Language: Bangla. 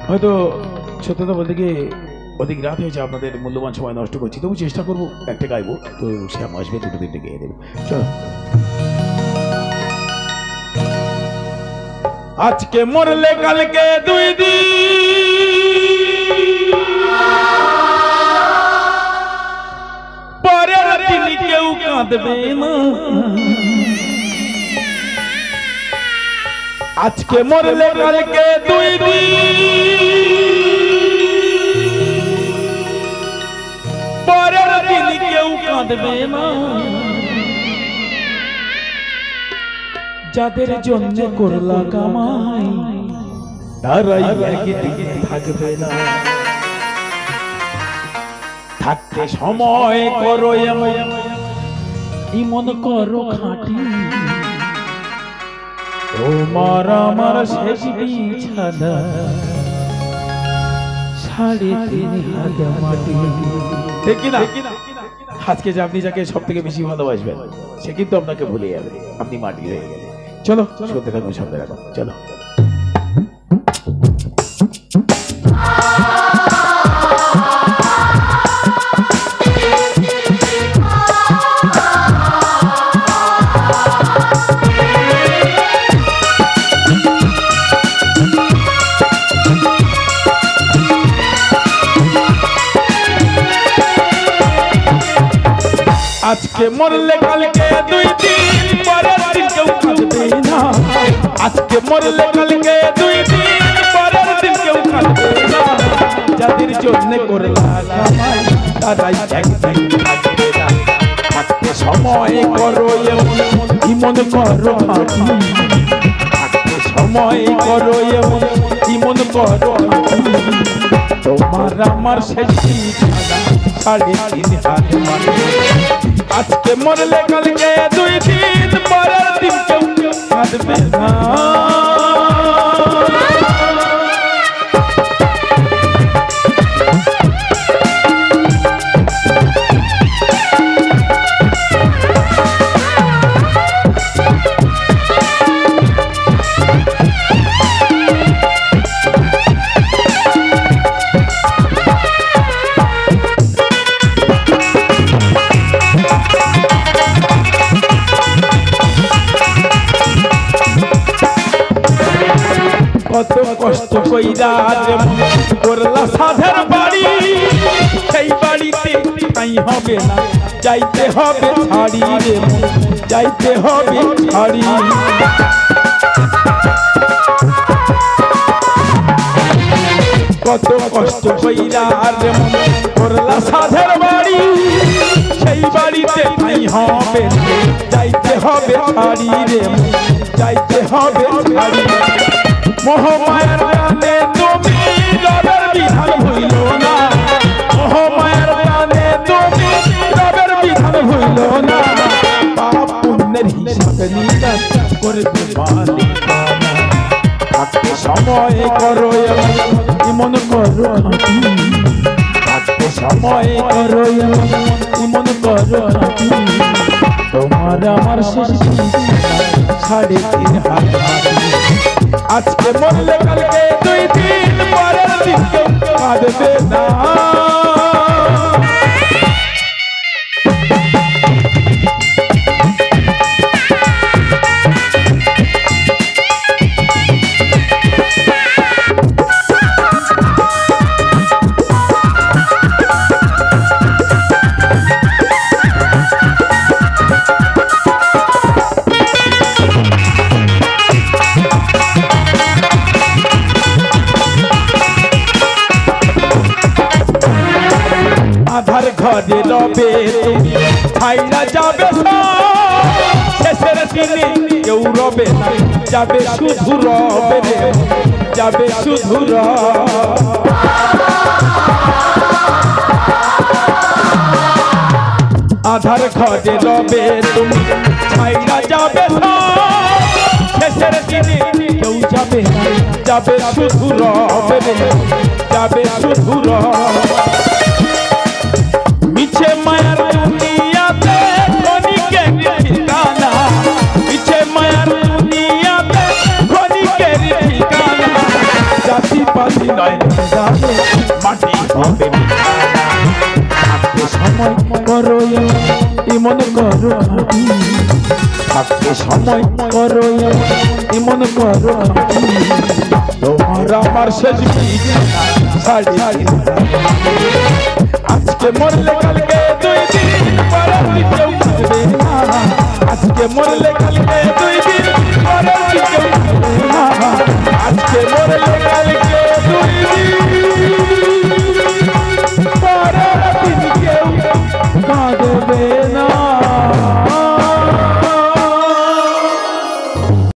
হয়তো সত্যতা বলতে গিয়ে অধিক রাত হয়েছে, আপনাদের মূল্যবান সময় নষ্ট করছি, তবু চেষ্টা করবো একটা গাইবো, তো শ্যাম আসবে দুটো তিনটে গেয়ে দেবে। চলো। আজকে মরলে কালকে 2 দিন, পরের দিন কেউ কাঁদবে না। আজকে মরলে কালকে 2 দিন, পরের দিন কেউ কাঁদবে না। যাদের জন্য করলা কামাই তারাই একদিন থাকবে না। থাকতে সময় করো এমন করো খাঁটি, তোমার আমার শেষ বিছানা 3.5 হাত মাটি। ঠিক না? আজকে যে আপনি যাকে সব থেকে বেশি ভালোবাসবেন সে কিন্তু আপনাকে ভুলে যাবে, আপনি মাটি হয়ে গেলে। চলো শুনতে থাকুন, শব্দ রাখো। চলো। আজকে মরলে কালকে 2 দিন, পরের দিন কেউ কাঁদবে না। আজকে মরলে কালকে 2 দিন, পরের দিন কেউ কাঁদবে না। যাদের জন্য করলা কামাই তারাই একদিন থাকবে না। থাকতে সময় করো এমন করো খাঁটি, থাকতে সময় করো এমন করো খাঁটি। তোমার আমার শেষ বিছানা 3.5 হাত মাটি। আজকে মরলে কালকে 2 দিন, পরের দিন কেউ কাঁদবে না। কত কষ্ট কইরা করলা সাধের বাড়ি, সেই বাড়িতে তাই হবে না, যাইতে হবে ছাড়ি রে, যাইতে হবে ছাড়ি। কত কষ্ট কইরা করলা সাধের বাড়ি, সেই বাড়িতে তাই হবে না, যাইতে হবে ছাড়ি রে, যাইতে হবে ছাড়ি। মোহমায়ার টানে তুমি রবের বিধান ভুইল না, মোহমায়ার টানে তুমি রবের বিধান ভুইল না। পাপ পুণ্যের হিসাব নিকাশ করবে মালিকানা। থাকতে সময় করো এমন করো খাঁটি, থাকতে সময় করো এমন করো খাঁটি। তোমার আমার শেষ 3.5 হাত মাটি। আজকে মরলে কালকে 2 দিন, পরের দিন কেউ কাঁদবে না। আধার ঘরে রবে তুমি ছাইরা যাবে, শেষের দিনে কেউ রবে না, যাবে শুধু রবে রে, যাবে শুধু আধার ঘরে রবে তুমি ছাইরা যাবে, শেষের দিনে কেউ যাবে না, যাবে শুধু রবে রে, যাবে শুধু মিছে মায়ার দুনিয়াতে ক্ষণিকের ঠিকানা, মিছে মায়ার দুনিয়াতে ক্ষণিকের ঠিকানা। জাতি পাতি হৃদয় মাটি হবে থাকতে সময় করো এমন করো থাকতে সময় করো এমন করো তোমার আমার শেষ শাড়ি আজকে মরলে কালকে 2 দিন পরের দিন কেউ বুঝবে না আজকে মরলে